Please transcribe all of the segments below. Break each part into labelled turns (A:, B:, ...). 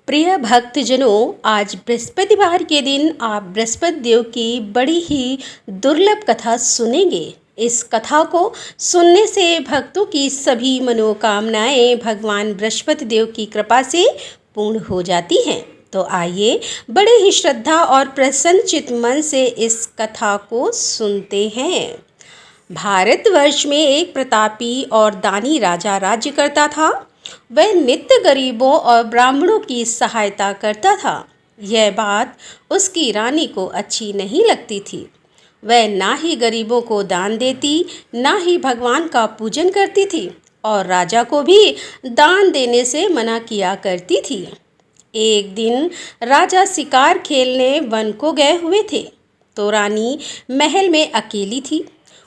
A: प्रिय भक्तजनों, आज बृहस्पतिवार के दिन आप बृहस्पति देव की बड़ी ही दुर्लभ कथा सुनेंगे। इस कथा को सुनने से भक्तों की सभी मनोकामनाएं भगवान बृहस्पति देव की कृपा से पूर्ण हो जाती हैं। तो आइए बड़े ही श्रद्धा और प्रसन्नचित मन से इस कथा को सुनते हैं। भारतवर्ष में एक प्रतापी और दानी राजा राज्य करता था। वह नित्य गरीबों और ब्राह्मणों की सहायता करता था। यह बात उसकी रानी को अच्छी नहीं लगती थी। वह ना ही गरीबों को दान देती, ना ही भगवान का पूजन करती थी और राजा को भी दान देने से मना किया करती थी। एक दिन राजा शिकार खेलने वन को गए हुए थे, तो रानी महल में अकेली थी।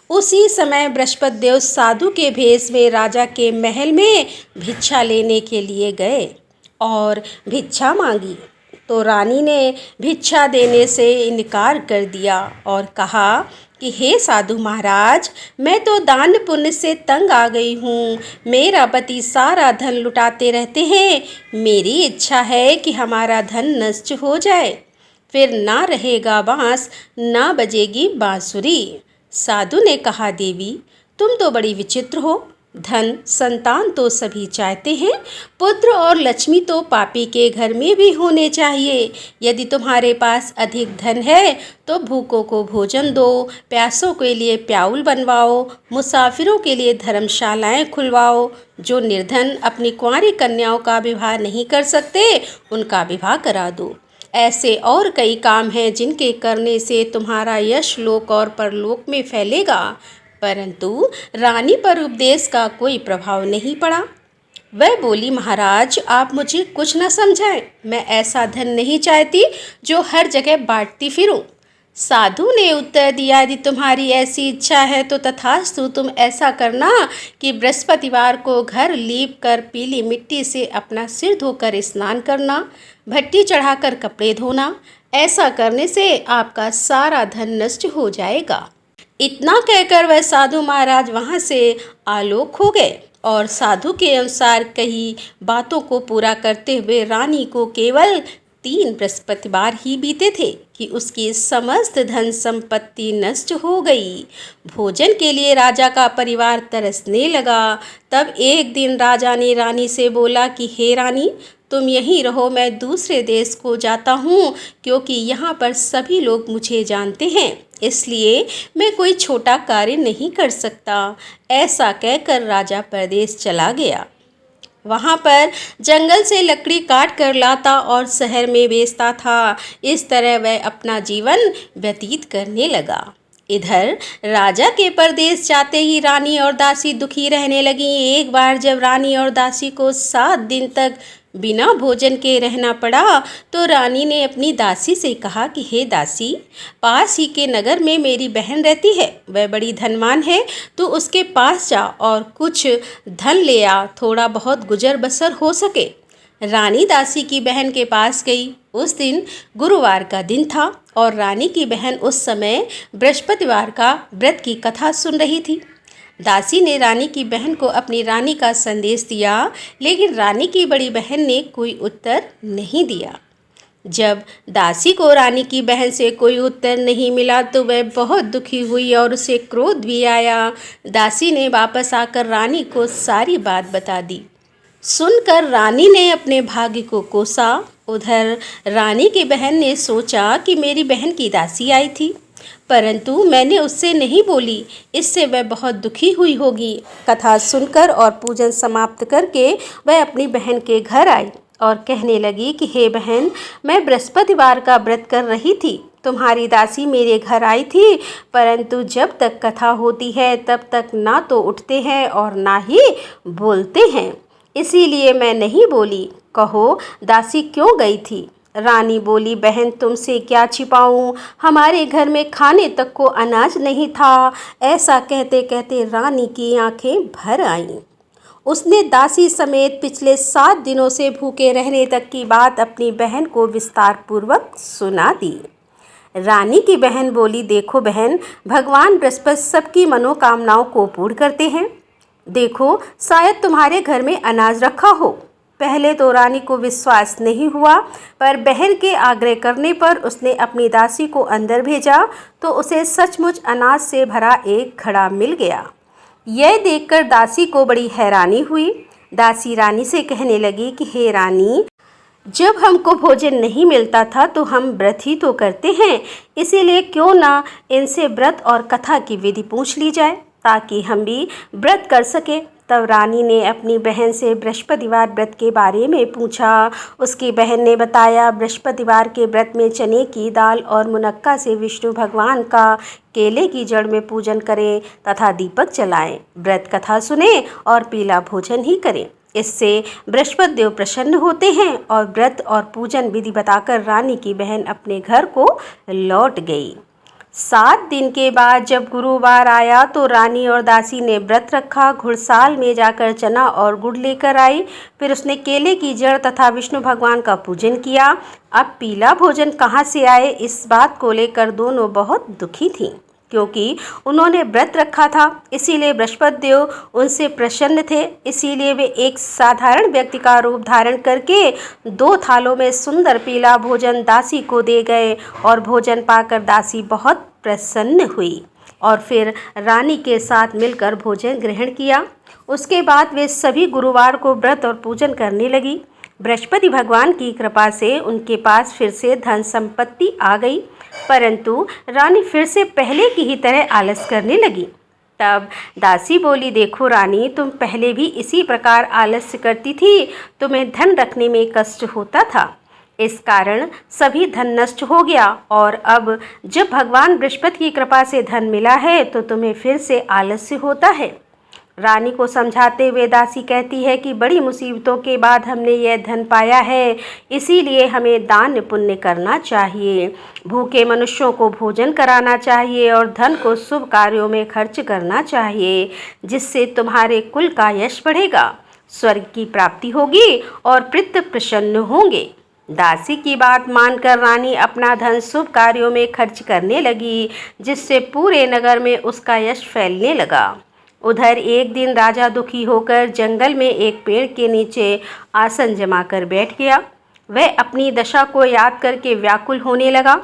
A: उसी समय बृहस्पति देव साधु के भेष में राजा के महल में भिक्षा लेने के लिए गए और भिक्षा मांगी। तो रानी ने भिक्षा देने से इनकार कर दिया और कहा कि हे साधु महाराज, मैं तो दान पुण्य से तंग आ गई हूँ। मेरा पति सारा धन लुटाते रहते हैं। मेरी इच्छा है कि हमारा धन नष्ट हो जाए, फिर ना रहेगा बांस, ना बजेगी बांसुरी। साधु ने कहा, देवी तुम तो बड़ी विचित्र हो। धन संतान तो सभी चाहते हैं, पुत्र और लक्ष्मी तो पापी के घर में भी होने चाहिए। यदि तुम्हारे पास अधिक धन है तो भूखों को भोजन दो, प्यासों के लिए प्याऊल बनवाओ, मुसाफिरों के लिए धर्मशालाएं खुलवाओ। जो निर्धन अपनी कुंवारी कन्याओं का विवाह नहीं कर सकते, उनका विवाह करा दो। ऐसे और कई काम हैं जिनके करने से तुम्हारा यश लोक और परलोक में फैलेगा। परंतु रानी पर उपदेश का कोई प्रभाव नहीं पड़ा। वह बोली, महाराज आप मुझे कुछ न समझाएं। मैं ऐसा धन नहीं चाहती जो हर जगह बांटती फिरूं। साधु ने उत्तर दिया, यदि तुम्हारी ऐसी इच्छा है तो तथास्तु, तुम ऐसा करना कि बृहस्पतिवार को घर लीप कर पीली मिट्टी से अपना सिर धोकर स्नान करना, भट्टी चढ़ाकर कपड़े धोना। ऐसा करने से आपका सारा धन नष्ट हो जाएगा। इतना कहकर वह साधु महाराज वहाँ से आलोक हो गए और साधु के अनुसार कई बातों को पूरा करते हुए रानी को केवल 3 बृहस्पतिवार ही बीते थे कि उसकी समस्त धन संपत्ति नष्ट हो गई। भोजन के लिए राजा का परिवार तरसने लगा। तब एक दिन राजा ने रानी से बोला कि हे रानी, तुम यहीं रहो, मैं दूसरे देश को जाता हूँ, क्योंकि यहाँ पर सभी लोग मुझे जानते हैं, इसलिए मैं कोई छोटा कार्य नहीं कर सकता। ऐसा कहकर राजा परदेश चला गया। वहाँ पर जंगल से लकड़ी काट कर लाता और शहर में बेचता था। इस तरह वह अपना जीवन व्यतीत करने लगा। इधर राजा के परदेश जाते ही रानी और दासी दुखी रहने लगी। एक बार जब रानी और दासी को 7 दिन तक बिना भोजन के रहना पड़ा, तो रानी ने अपनी दासी से कहा कि हे दासी, पास ही के नगर में मेरी बहन रहती है, वह बड़ी धनवान है, तो उसके पास जा और कुछ धन ले आ, थोड़ा बहुत गुजर बसर हो सके। रानी दासी की बहन के पास गई। उस दिन गुरुवार का दिन था और रानी की बहन उस समय बृहस्पतिवार का व्रत की कथा सुन रही थी। दासी ने रानी की बहन को अपनी रानी का संदेश दिया, लेकिन रानी की बड़ी बहन ने कोई उत्तर नहीं दिया। जब दासी को रानी की बहन से कोई उत्तर नहीं मिला तो वह बहुत दुखी हुई और उसे क्रोध भी आया। दासी ने वापस आकर रानी को सारी बात बता दी। सुनकर रानी ने अपने भाग्य को कोसा। उधर रानी की बहन ने सोचा कि मेरी बहन की दासी आई थी, परंतु मैंने उससे नहीं बोली, इससे वह बहुत दुखी हुई होगी। कथा सुनकर और पूजन समाप्त करके वह अपनी बहन के घर आई और कहने लगी कि हे बहन, मैं बृहस्पतिवार का व्रत कर रही थी। तुम्हारी दासी मेरे घर आई थी, परंतु जब तक कथा होती है तब तक ना तो उठते हैं और ना ही बोलते हैं, इसीलिए मैं नहीं बोली। कहो दासी क्यों गई थी? रानी बोली, बहन तुमसे क्या छिपाऊं, हमारे घर में खाने तक को अनाज नहीं था। ऐसा कहते कहते रानी की आंखें भर आईं। उसने दासी समेत पिछले 7 दिनों से भूखे रहने तक की बात अपनी बहन को विस्तार पूर्वक सुना दी। रानी की बहन बोली, देखो बहन, भगवान बृहस्पति सबकी मनोकामनाओं को पूर्ण करते हैं। देखो शायद तुम्हारे घर में अनाज रखा हो। पहले तो रानी को विश्वास नहीं हुआ, पर बहन के आग्रह करने पर उसने अपनी दासी को अंदर भेजा तो उसे सचमुच अनाज से भरा एक घड़ा मिल गया। यह देखकर दासी को बड़ी हैरानी हुई। दासी रानी से कहने लगी कि हे रानी, जब हमको भोजन नहीं मिलता था तो हम व्रत ही तो करते हैं, इसीलिए क्यों ना इनसे व्रत और कथा की विधि पूछ ली जाए ताकि हम भी व्रत कर सके। तब रानी ने अपनी बहन से बृहस्पतिवार व्रत के बारे में पूछा। उसकी बहन ने बताया, बृहस्पतिवार के व्रत में चने की दाल और मुनक्का से विष्णु भगवान का केले की जड़ में पूजन करें तथा दीपक जलाएं, व्रत कथा सुने और पीला भोजन ही करें। इससे बृहस्पति देव प्रसन्न होते हैं। और व्रत और पूजन विधि बताकर रानी की बहन अपने घर को लौट गई। 7 दिन के बाद जब गुरुवार आया तो रानी और दासी ने व्रत रखा। घुड़साल में जाकर चना और गुड़ लेकर आई। फिर उसने केले की जड़ तथा विष्णु भगवान का पूजन किया। अब पीला भोजन कहाँ से आए, इस बात को लेकर दोनों बहुत दुखी थीं, क्योंकि उन्होंने व्रत रखा था, इसीलिए बृहस्पति देव उनसे प्रसन्न थे। इसीलिए वे एक साधारण व्यक्ति का रूप धारण करके 2 थालों में सुंदर पीला भोजन दासी को दे गए और भोजन पाकर दासी बहुत प्रसन्न हुई और फिर रानी के साथ मिलकर भोजन ग्रहण किया। उसके बाद वे सभी गुरुवार को व्रत और पूजन करने लगी। बृहस्पति भगवान की कृपा से उनके पास फिर से धन संपत्ति आ गई, परंतु रानी फिर से पहले की ही तरह आलस करने लगी। तब दासी बोली, देखो रानी, तुम पहले भी इसी प्रकार आलस्य करती थी, तुम्हें धन रखने में कष्ट होता था, इस कारण सभी धन नष्ट हो गया और अब जब भगवान बृहस्पति की कृपा से धन मिला है तो तुम्हें फिर से आलस्य होता है। रानी को समझाते हुए दासी कहती है कि बड़ी मुसीबतों के बाद हमने यह धन पाया है, इसीलिए हमें दान पुण्य करना चाहिए, भूखे मनुष्यों को भोजन कराना चाहिए और धन को शुभ कार्यों में खर्च करना चाहिए, जिससे तुम्हारे कुल का यश बढ़ेगा, स्वर्ग की प्राप्ति होगी और पितृ प्रसन्न होंगे। दासी की बात मानकर रानी अपना धन शुभ कार्यों में खर्च करने लगी, जिससे पूरे नगर में उसका यश फैलने लगा। उधर एक दिन राजा दुखी होकर जंगल में एक पेड़ के नीचे आसन जमाकर बैठ गया। वह अपनी दशा को याद करके व्याकुल होने लगा।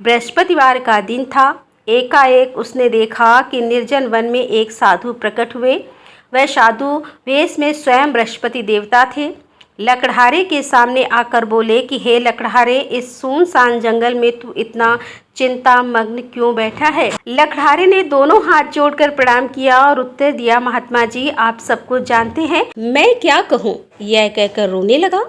A: बृहस्पतिवार का दिन था। एकाएक उसने देखा कि निर्जन वन में एक साधु प्रकट हुए। वह साधु वेश में स्वयं बृहस्पति देवता थे। लकड़हारे के सामने आकर बोले कि हे लकड़हारे, इस सुनसान जंगल में तू इतना चिंता मग्न क्यों बैठा है। लकड़हारे ने दोनों हाथ जोड़कर प्रणाम किया और उत्तर दिया, महात्मा जी, आप सब कुछ जानते हैं, मैं क्या कहूँ। यह कहकर रोने लगा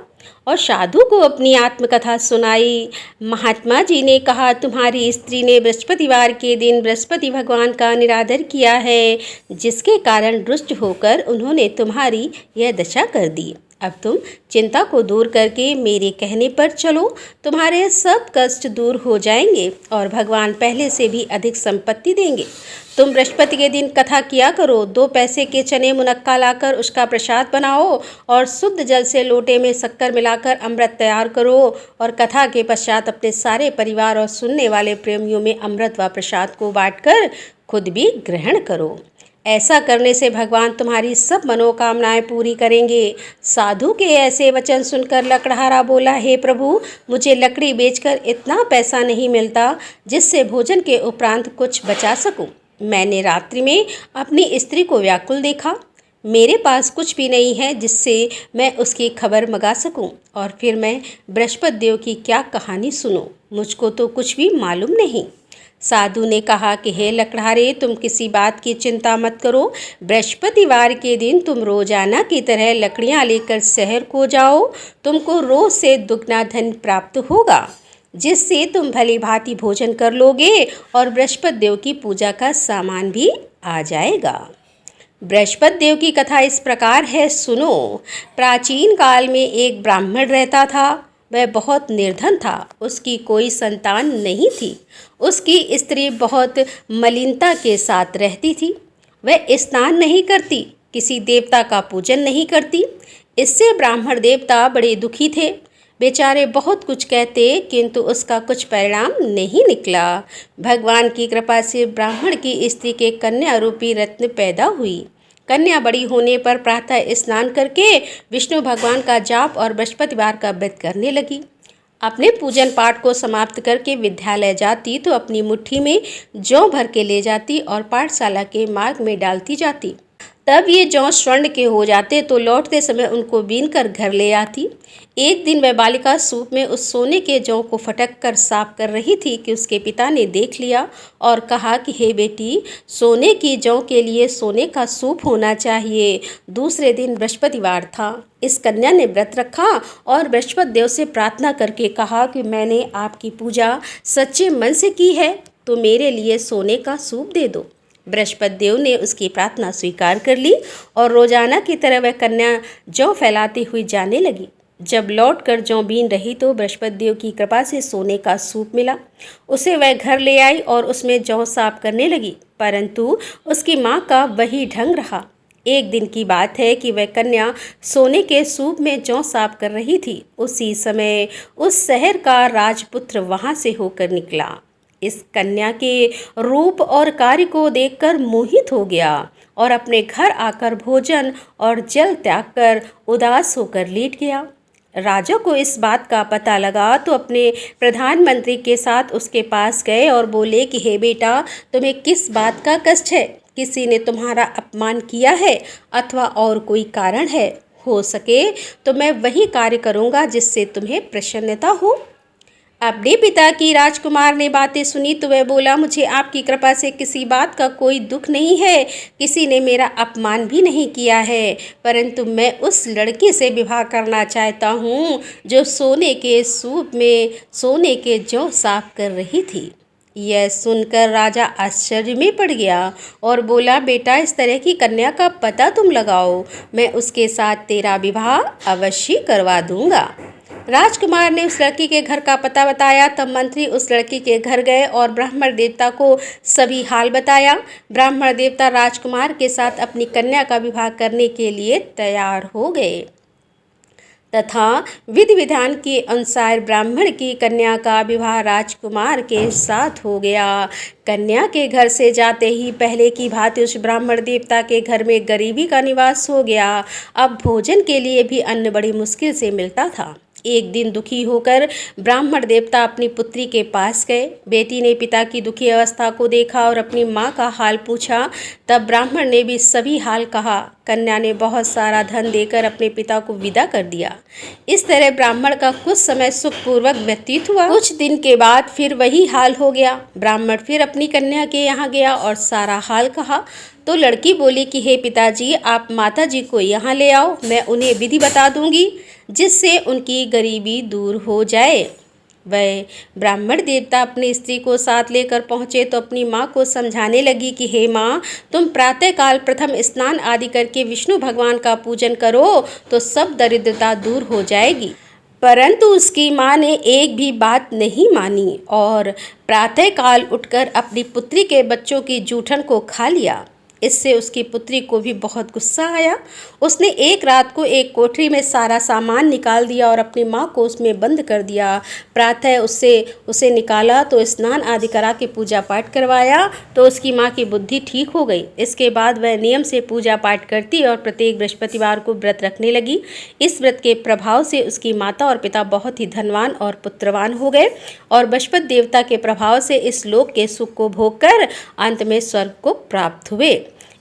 A: और साधु को अपनी आत्मकथा सुनाई। महात्मा जी ने कहा, तुम्हारी स्त्री ने बृहस्पतिवार के दिन बृहस्पति भगवान का निरादर किया है, जिसके कारण रुष्ट होकर उन्होंने तुम्हारी यह दशा कर दी। अब तुम चिंता को दूर करके मेरे कहने पर चलो, तुम्हारे सब कष्ट दूर हो जाएंगे और भगवान पहले से भी अधिक संपत्ति देंगे। तुम बृहस्पति के दिन कथा किया करो, 2 पैसे के चने मुनक्का लाकर उसका प्रसाद बनाओ और शुद्ध जल से लोटे में शक्कर मिलाकर अमृत तैयार करो और कथा के पश्चात अपने सारे परिवार और सुनने वाले प्रेमियों में अमृत व प्रसाद को बांटकर खुद भी ग्रहण करो। ऐसा करने से भगवान तुम्हारी सब मनोकामनाएं पूरी करेंगे। साधु के ऐसे वचन सुनकर लकड़हारा बोला, हे प्रभु, मुझे लकड़ी बेचकर इतना पैसा नहीं मिलता जिससे भोजन के उपरांत कुछ बचा सकूं। मैंने रात्रि में अपनी स्त्री को व्याकुल देखा। मेरे पास कुछ भी नहीं है जिससे मैं उसकी खबर मंगा सकूं और फिर मैं बृहस्पति देव की क्या कहानी सुनूं। मुझको तो कुछ भी मालूम नहीं। साधु ने कहा कि हे लकड़हारे, तुम किसी बात की चिंता मत करो। बृहस्पतिवार के दिन तुम रोजाना की तरह लकड़ियां लेकर शहर को जाओ। तुमको रोज से दुगना धन प्राप्त होगा, जिससे तुम भली भांति भोजन कर लोगे और बृहस्पति देव की पूजा का सामान भी आ जाएगा। बृहस्पति देव की कथा इस प्रकार है, सुनो। प्राचीन काल में एक ब्राह्मण रहता था। वह बहुत निर्धन था। उसकी कोई संतान नहीं थी। उसकी स्त्री बहुत मलिनता के साथ रहती थी। वह स्नान नहीं करती, किसी देवता का पूजन नहीं करती। इससे ब्राह्मण देवता बड़े दुखी थे। बेचारे बहुत कुछ कहते, किंतु उसका कुछ परिणाम नहीं निकला। भगवान की कृपा से ब्राह्मण की स्त्री के कन्या रूपी रत्न पैदा हुई। कन्या बड़ी होने पर प्रातः स्नान करके विष्णु भगवान का जाप और बृहस्पतिवार का व्रत करने लगी। अपने पूजन पाठ को समाप्त करके विद्यालय जाती तो अपनी मुट्ठी में जौ भर के ले जाती और पाठशाला के मार्ग में डालती जाती। तब ये जौ स्वर्ण के हो जाते तो लौटते समय उनको बीन कर घर ले आती। एक दिन वह बालिका सूप में उस सोने के जौ को फटक कर साफ कर रही थी कि उसके पिता ने देख लिया और कहा कि हे बेटी, सोने की जौ के लिए सोने का सूप होना चाहिए। दूसरे दिन बृहस्पतिवार था। इस कन्या ने व्रत रखा और बृहस्पति देव से प्रार्थना करके कहा कि मैंने आपकी पूजा सच्चे मन से की है तो मेरे लिए सोने का सूप दे दो। बृहस्पति देव ने उसकी प्रार्थना स्वीकार कर ली और रोजाना की तरह वह कन्या जौ फैलाती हुई जाने लगी। जब लौट कर जौ बीन रही तो बृहस्पति देव की कृपा से सोने का सूप मिला। उसे वह घर ले आई और उसमें जौ साफ करने लगी, परंतु उसकी माँ का वही ढंग रहा। एक दिन की बात है कि वह कन्या सोने के सूप में जौ साफ कर रही थी। उसी समय उस शहर का राजपुत्र वहाँ से होकर निकला। इस कन्या के रूप और कार्य को देखकर मोहित हो गया और अपने घर आकर भोजन और जल त्याग कर उदास होकर लेट गया। राजा को इस बात का पता लगा तो अपने प्रधानमंत्री के साथ उसके पास गए और बोले कि हे बेटा, तुम्हें किस बात का कष्ट है? किसी ने तुम्हारा अपमान किया है अथवा और कोई कारण है? हो सके तो मैं वही कार्य करूँगा जिससे तुम्हें प्रसन्नता हो। अपने पिता की राजकुमार ने बातें सुनी तो वह बोला, मुझे आपकी कृपा से किसी बात का कोई दुख नहीं है, किसी ने मेरा अपमान भी नहीं किया है, परंतु मैं उस लड़की से विवाह करना चाहता हूँ जो सोने के सूप में सोने के जौ साफ कर रही थी। यह सुनकर राजा आश्चर्य में पड़ गया और बोला, बेटा, इस तरह की कन्या का पता तुम लगाओ, मैं उसके साथ तेरा विवाह अवश्य करवा दूंगा। राजकुमार ने उस लड़की के घर का पता बताया। तब मंत्री उस लड़की के घर गए और ब्राह्मण देवता को सभी हाल बताया। ब्राह्मण देवता राजकुमार के साथ अपनी कन्या का विवाह करने के लिए तैयार हो गए तथा विधि विधान के अनुसार ब्राह्मण की कन्या का विवाह राजकुमार के साथ हो गया। कन्या के घर से जाते ही पहले की भांति उस ब्राह्मण देवता के घर में गरीबी का निवास हो गया। अब भोजन के लिए भी अन्न बड़ी मुश्किल से मिलता था। एक दिन दुखी होकर ब्राह्मण देवता अपनी पुत्री के पास गए। बेटी ने पिता की दुखी अवस्था को देखा और अपनी माँ का हाल पूछा। तब ब्राह्मण ने भी सभी हाल कहा। कन्या ने बहुत सारा धन देकर अपने पिता को विदा कर दिया। इस तरह ब्राह्मण का कुछ समय सुखपूर्वक व्यतीत हुआ। कुछ दिन के बाद फिर वही हाल हो गया। ब्राह्मण फिर अपनी कन्या के यहाँ गया और सारा हाल कहा तो लड़की बोली कि हे पिताजी, आप माताजी को यहाँ ले आओ, मैं उन्हें विधि बता दूंगी जिससे उनकी गरीबी दूर हो जाए। वह ब्राह्मण देवता अपनी स्त्री को साथ लेकर पहुँचे तो अपनी माँ को समझाने लगी कि हे माँ, तुम प्रातःकाल प्रथम स्नान आदि करके विष्णु भगवान का पूजन करो तो सब दरिद्रता दूर हो जाएगी। परंतु उसकी माँ ने एक भी बात नहीं मानी और प्रातःकाल उठकर अपनी पुत्री के बच्चों की जूठन को खा लिया। इससे उसकी पुत्री को भी बहुत गुस्सा आया। उसने एक रात को एक कोठरी में सारा सामान निकाल दिया और अपनी माँ को उसमें बंद कर दिया। प्रातः उसे निकाला तो स्नान आदि करा के पूजा पाठ करवाया तो उसकी माँ की बुद्धि ठीक हो गई। इसके बाद वह नियम से पूजा पाठ करती और प्रत्येक बृहस्पतिवार को व्रत रखने लगी। इस व्रत के प्रभाव से उसकी माता और पिता बहुत ही धनवान और पुत्रवान हो गए और बृहस्पति देवता के प्रभाव से इस लोक के सुख को भोग कर अंत में स्वर्ग को प्राप्त हुए।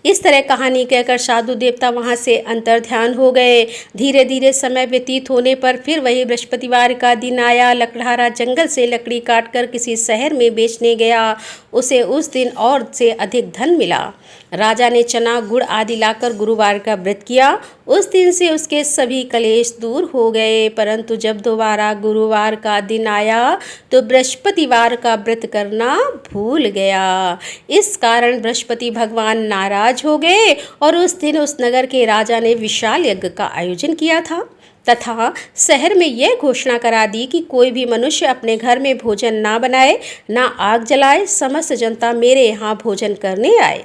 A: इस तरह कहानी कहकर साधु देवता वहाँ से अंतर्ध्यान हो गए। धीरे धीरे समय व्यतीत होने पर फिर वही बृहस्पतिवार का दिन आया। लकड़हारा जंगल से लकड़ी काटकर किसी शहर में बेचने गया। उसे उस दिन और से अधिक धन मिला। राजा ने चना गुड़ आदि लाकर गुरुवार का व्रत किया। उस दिन से उसके सभी कलेश दूर हो गए। परंतु जब दोबारा गुरुवार का दिन आया तो बृहस्पतिवार का व्रत करना भूल गया। इस कारण बृहस्पति भगवान नाराज हो गए और उस दिन उस नगर के राजा ने विशाल यज्ञ का आयोजन किया था तथा शहर में यह घोषणा करा दी कि कोई भी मनुष्य अपने घर में भोजन ना बनाए, ना आग जलाए, समस्त जनता मेरे यहाँ भोजन करने आए।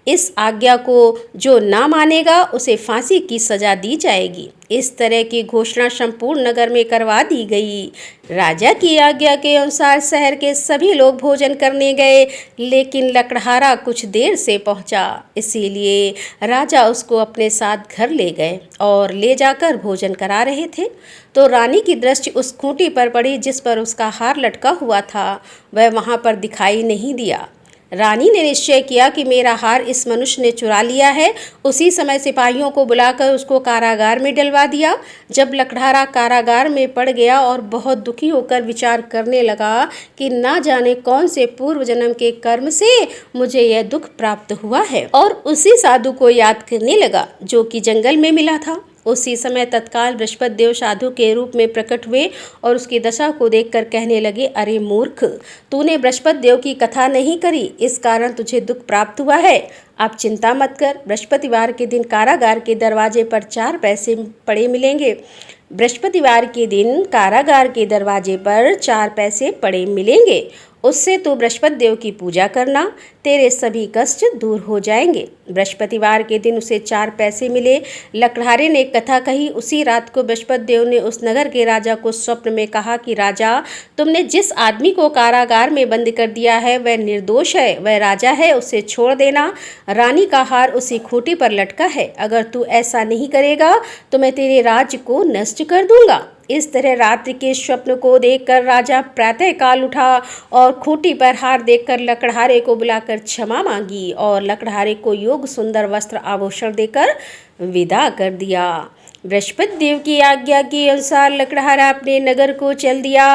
A: इस आज्ञा को जो ना मानेगा उसे फांसी की सजा दी जाएगी। इस तरह की घोषणा संपूर्ण नगर में करवा दी गई। राजा की आज्ञा के अनुसार शहर के सभी लोग भोजन करने गए, लेकिन लकड़हारा कुछ देर से पहुंचा, इसीलिए राजा उसको अपने साथ घर ले गए और ले जाकर भोजन करा रहे थे तो रानी की दृष्टि उस खूंटी पर पड़ी जिस पर उसका हार लटका हुआ था। वह वहां पर दिखाई नहीं दिया। रानी ने निश्चय किया कि मेरा हार इस मनुष्य ने चुरा लिया है। उसी समय सिपाहियों को बुलाकर उसको कारागार में डलवा दिया। जब लकड़हारा कारागार में पड़ गया और बहुत दुखी होकर विचार करने लगा कि ना जाने कौन से पूर्व जन्म के कर्म से मुझे यह दुख प्राप्त हुआ है, और उसी साधु को याद करने लगा जो कि जंगल में मिला था। उसी समय तत्काल बृहस्पति देव साधु के रूप में प्रकट हुए और उसकी दशा को देखकर कहने लगे, अरे मूर्ख, तूने बृहस्पति देव की कथा नहीं करी, इस कारण तुझे दुख प्राप्त हुआ है। अब चिंता मत कर, बृहस्पतिवार के दिन कारागार के दरवाजे पर 4 पैसे पड़े मिलेंगे। बृहस्पतिवार के दिन कारागार के दरवाजे पर 4 पैसे पड़े मिलेंगे। उससे तू बृहस्पति देव की पूजा करना, तेरे सभी कष्ट दूर हो जाएंगे। बृहस्पतिवार के दिन उसे 4 पैसे मिले। लकड़हारे ने एक कथा कही। उसी रात को बृहस्पति देव ने उस नगर के राजा को स्वप्न में कहा कि राजा, तुमने जिस आदमी को कारागार में बंद कर दिया है वह निर्दोष है, वह राजा है, उसे छोड़ देना। रानी का हार उसी खूंटी पर लटका है। अगर तू ऐसा नहीं करेगा तो मैं तेरे राज्य को नष्ट कर दूंगा। इस तरह रात्रि के स्वप्न को देखकर राजा प्रातः काल उठा और खूंटी पर हार देखकर लकड़हारे को बुलाकर क्षमा मांगी और लकड़हारे को योग सुंदर वस्त्र आभूषण देकर विदा कर दिया। बृहस्पति देव की आज्ञा के अनुसार लकड़हारा अपने नगर को चल दिया।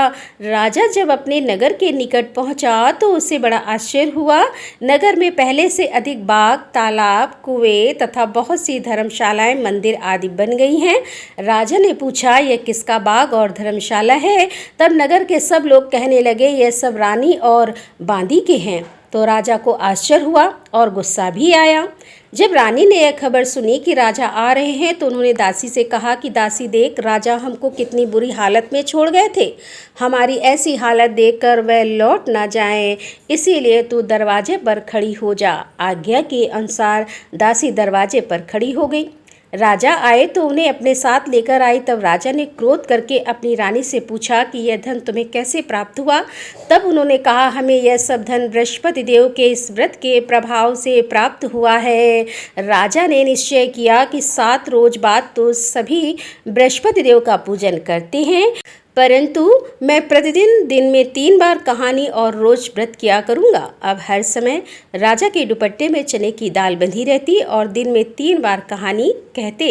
A: राजा जब अपने नगर के निकट पहुंचा तो उसे बड़ा आश्चर्य हुआ। नगर में पहले से अधिक बाग, तालाब, कुएं तथा बहुत सी धर्मशालाएं, मंदिर आदि बन गई हैं। राजा ने पूछा, यह किसका बाग और धर्मशाला है? तब नगर के सब लोग कहने लगे, यह सब रानी और बांदी के हैं। तो राजा को आश्चर्य हुआ और गुस्सा भी आया। जब रानी ने यह खबर सुनी कि राजा आ रहे हैं तो उन्होंने दासी से कहा कि दासी देख, राजा हमको कितनी बुरी हालत में छोड़ गए थे। हमारी ऐसी हालत देखकर वह लौट ना जाएं, इसीलिए तू दरवाजे पर खड़ी हो जा। आज्ञा के अनुसार दासी दरवाजे पर खड़ी हो गई। राजा आए तो उन्हें अपने साथ लेकर आई। तब राजा ने क्रोध करके अपनी रानी से पूछा कि यह धन तुम्हें कैसे प्राप्त हुआ? तब उन्होंने कहा, हमें यह सब धन बृहस्पति देव के इस व्रत के प्रभाव से प्राप्त हुआ है। राजा ने निश्चय किया कि 7 रोज बाद तो सभी बृहस्पति देव का पूजन करते हैं, परंतु मैं प्रतिदिन दिन में 3 बार कहानी और रोज व्रत किया करूँगा। अब हर समय राजा के दुपट्टे में चने की दाल बंधी रहती और दिन में 3 बार कहानी कहते।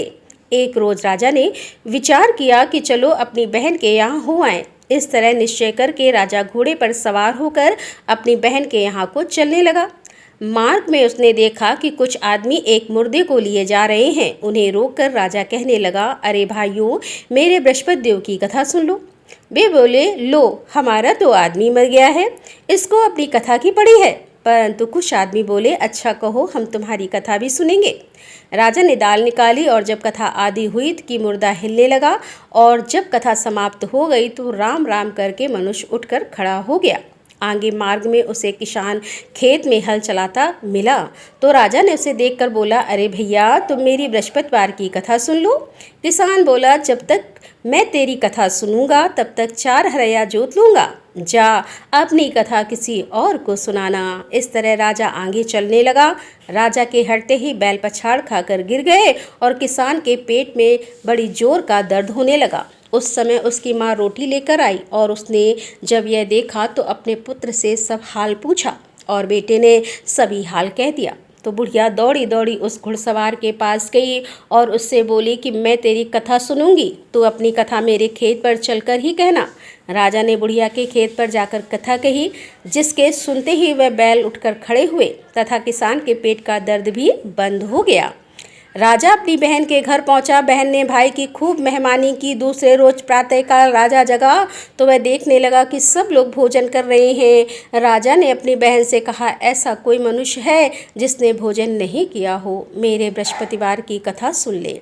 A: एक रोज राजा ने विचार किया कि चलो अपनी बहन के यहाँ हो आएं। इस तरह निश्चय करके राजा घोड़े पर सवार होकर अपनी बहन के यहाँ को चलने लगा। मार्ग में उसने देखा कि कुछ आदमी एक मुर्दे को लिए जा रहे हैं। उन्हें रोककर राजा कहने लगा, अरे भाइयों, मेरे बृहस्पति देव की कथा सुन लो। वे बोले, लो, हमारा तो आदमी मर गया है, इसको अपनी कथा की पड़ी है। परंतु कुछ आदमी बोले, अच्छा कहो, हम तुम्हारी कथा भी सुनेंगे। राजा ने दाल निकाली और जब कथा आदि हुई कि मुर्दा हिलने लगा, और जब कथा समाप्त हो गई तो राम राम करके मनुष्य उठकर खड़ा हो गया। आगे मार्ग में उसे किसान खेत में हल चलाता मिला तो राजा ने उसे देखकर बोला, अरे भैया, तुम मेरी बृहस्पतिवार की कथा सुन लो। किसान बोला, जब तक मैं तेरी कथा सुनूंगा तब तक 4 हरया जोत लूँगा। जा अपनी कथा किसी और को सुनाना। इस तरह राजा आगे चलने लगा। राजा के हटते ही बैल पछाड़ खाकर गिर गए और किसान के पेट में बड़ी जोर का दर्द होने लगा। उस समय उसकी माँ रोटी लेकर आई और उसने जब यह देखा तो अपने पुत्र से सब हाल पूछा और बेटे ने सभी हाल कह दिया। तो बुढ़िया दौड़ी दौड़ी उस घुड़सवार के पास गई और उससे बोली कि मैं तेरी कथा सुनूंगी, तू अपनी कथा मेरे खेत पर चलकर ही कहना। राजा ने बुढ़िया के खेत पर जाकर कथा कही, जिसके सुनते ही वह बैल उठकर खड़े हुए तथा किसान के पेट का दर्द भी बंद हो गया। राजा अपनी बहन के घर पहुंचा। बहन ने भाई की खूब मेहमानी की। दूसरे रोज प्रातःकाल राजा जगा तो वह देखने लगा कि सब लोग भोजन कर रहे हैं। राजा ने अपनी बहन से कहा, ऐसा कोई मनुष्य है जिसने भोजन नहीं किया हो, मेरे बृहस्पतिवार की कथा सुन ले।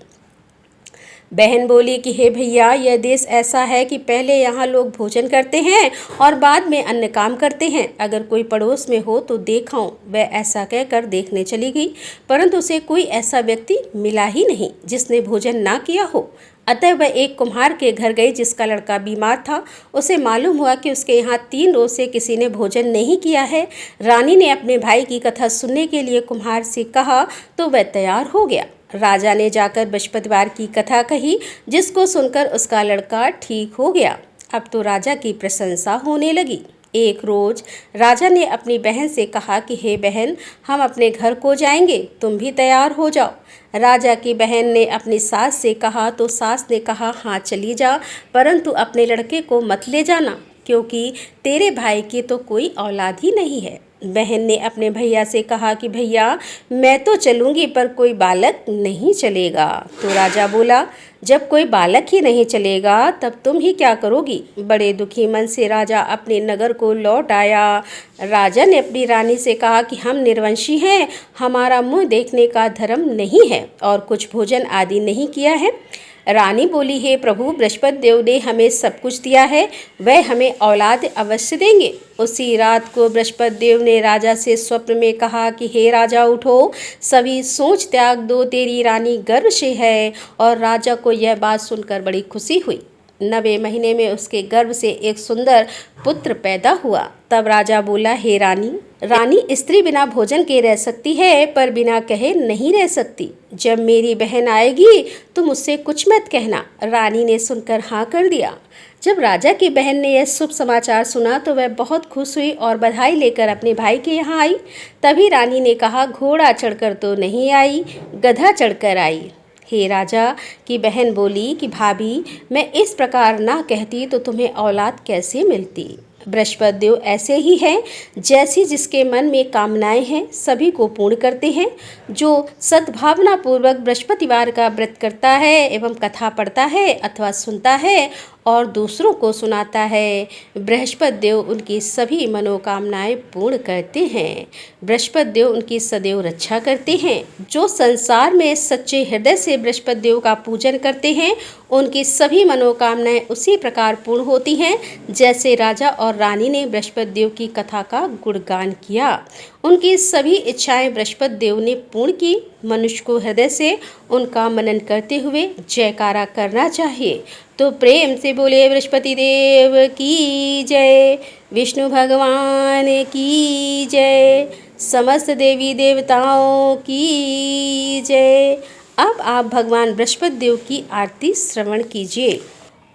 A: बहन बोली कि हे भैया, यह देश ऐसा है कि पहले यहाँ लोग भोजन करते हैं और बाद में अन्य काम करते हैं। अगर कोई पड़ोस में हो तो देखाऊं। वह ऐसा कहकर देखने चली गई, परंतु उसे कोई ऐसा व्यक्ति मिला ही नहीं जिसने भोजन ना किया हो। अतः वह एक कुम्हार के घर गई जिसका लड़का बीमार था। उसे मालूम हुआ कि उसके यहाँ 3 रोज से किसी ने भोजन नहीं किया है। रानी ने अपने भाई की कथा सुनने के लिए कुम्हार से कहा तो वह तैयार हो गया। राजा ने जाकर बृहस्पतिवार की कथा कही, जिसको सुनकर उसका लड़का ठीक हो गया। अब तो राजा की प्रशंसा होने लगी। एक रोज राजा ने अपनी बहन से कहा कि हे बहन, हम अपने घर को जाएंगे, तुम भी तैयार हो जाओ। राजा की बहन ने अपनी सास से कहा तो सास ने कहा, हाँ चली जा, परंतु अपने लड़के को मत ले जाना, क्योंकि तेरे भाई की तो कोई औलाद ही नहीं है। बहन ने अपने भैया से कहा कि भैया, मैं तो चलूँगी पर कोई बालक नहीं चलेगा। तो राजा बोला, जब कोई बालक ही नहीं चलेगा तब तुम ही क्या करोगी। बड़े दुखी मन से राजा अपने नगर को लौट आया। राजा ने अपनी रानी से कहा कि हम निर्वंशी हैं, हमारा मुँह देखने का धर्म नहीं है और कुछ भोजन आदि नहीं किया है। रानी बोली, हे प्रभु, बृहस्पति देव ने हमें सब कुछ दिया है, वह हमें औलाद अवश्य देंगे। उसी रात को बृहस्पति देव ने राजा से स्वप्न में कहा कि हे राजा, उठो, सभी सोच त्याग दो, तेरी रानी गर्भ से है। और राजा को यह बात सुनकर बड़ी खुशी हुई। 9वें महीने में उसके गर्भ से एक सुंदर पुत्र पैदा हुआ। तब राजा बोला, हे रानी, स्त्री बिना भोजन के रह सकती है पर बिना कहे नहीं रह सकती। जब मेरी बहन आएगी तुम उससे कुछ मत कहना। रानी ने सुनकर हाँ कर दिया। जब राजा की बहन ने यह शुभ समाचार सुना तो वह बहुत खुश हुई और बधाई लेकर अपने भाई के यहाँ आई। तभी रानी ने कहा, घोड़ा चढ़कर तो नहीं आई, गधा चढ़कर आई। हे राजा की बहन बोली कि भाभी, मैं इस प्रकार ना कहती तो तुम्हें औलाद कैसे मिलती। बृहस्पति देव ऐसे ही हैं, जैसी जिसके मन में कामनाएं हैं सभी को पूर्ण करते हैं। जो सद्भावना पूर्वक बृहस्पतिवार का व्रत करता है एवं कथा पढ़ता है अथवा सुनता है और दूसरों को सुनाता है, बृहस्पति देव उनकी सभी मनोकामनाएं पूर्ण करते हैं। बृहस्पति देव उनकी सदैव रक्षा करते हैं। जो संसार में सच्चे हृदय से बृहस्पति देव का पूजन करते हैं उनकी सभी मनोकामनाएं उसी प्रकार पूर्ण होती हैं जैसे राजा और रानी ने बृहस्पति देव की कथा का गुणगान किया। उनकी सभी इच्छाएं बृहस्पति देव ने पूर्ण की। मनुष्य को हृदय से उनका मनन करते हुए जयकारा करना चाहिए। तो प्रेम से बोले बृहस्पति देव की जय, विष्णु भगवान की जय, समस्त देवी देवताओं की जय। अब आप भगवान बृहस्पति देव की आरती श्रवण कीजिए।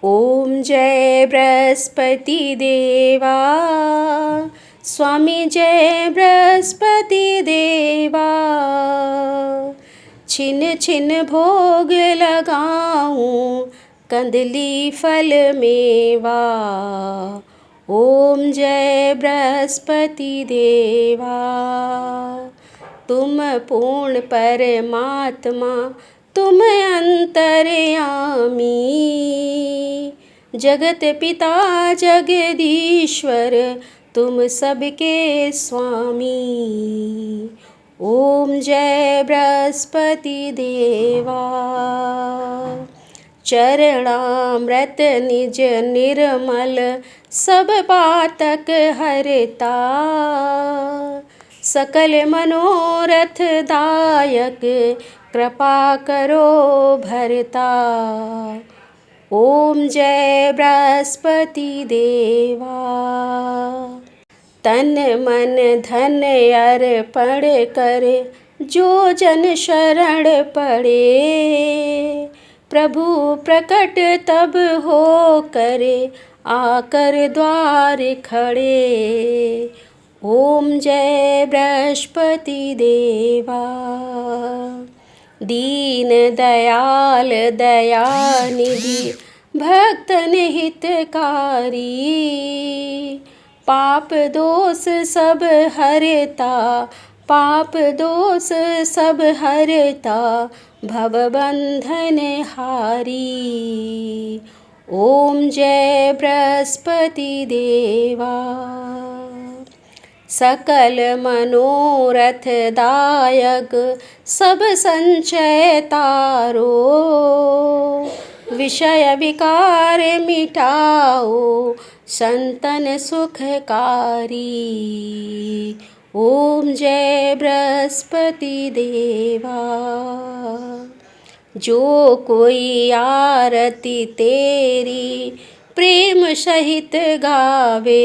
A: ओम जय बृहस्पति देवा, स्वामी जय बृहस्पति देवा। छिन छिन भोग लगाऊं, कंदली फल मेवा। ओम जय बृहस्पति देवा। तुम पूर्ण परमात्मा, तुम अंतर्यामी, जगत पिता जगदीश्वर, तुम सबके स्वामी। ओम जय बृहस्पति देवा। चरणामृत निज निर्मल, सब पातक हरता, सकल मनोरथ दायक, कृपा करो भरता। ओम जय बृहस्पति देवा। तन मन धन अर्पण कर, जो जन शरण पड़े, प्रभु प्रकट तब हो करे, आकर द्वार खड़े। ओम जय बृहस्पति देवा। दीन दयाल दयानिधि, भक्तन हितकारी, पाप दोष सब हरता, पाप दोष सब हरता, भवबंधन हारी। ओम जय बृहस्पति देवा। सकल मनोरथ दायक सब संचय तारो, विषय विकार मिटाओ संतन सुखकारी। ओम जय बृहस्पति देवा। जो कोई आरती तेरी प्रेम सहित गावे,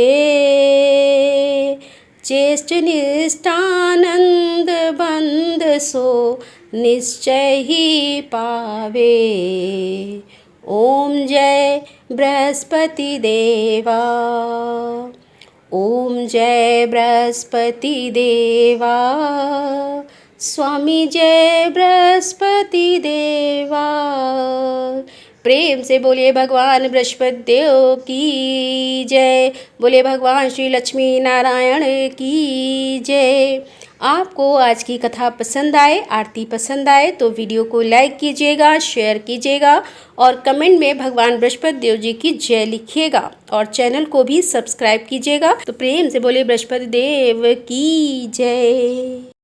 A: चेष्ट निष्ठानंद बंध सो निश्चय ही पावे। ओम जय बृहस्पति देवा। ओम जय बृहस्पति देवा। स्वामी जय बृहस्पति देवा। प्रेम से बोलिए भगवान बृहस्पति देव की जय। बोलिए भगवान श्री लक्ष्मी नारायण की जय। आपको आज की कथा पसंद आए, आरती पसंद आए तो वीडियो को लाइक कीजिएगा, शेयर कीजिएगा और कमेंट में भगवान बृहस्पति देव जी की जय लिखिएगा और चैनल को भी सब्सक्राइब कीजिएगा। तो प्रेम से बोलिए बृहस्पति देव की जय।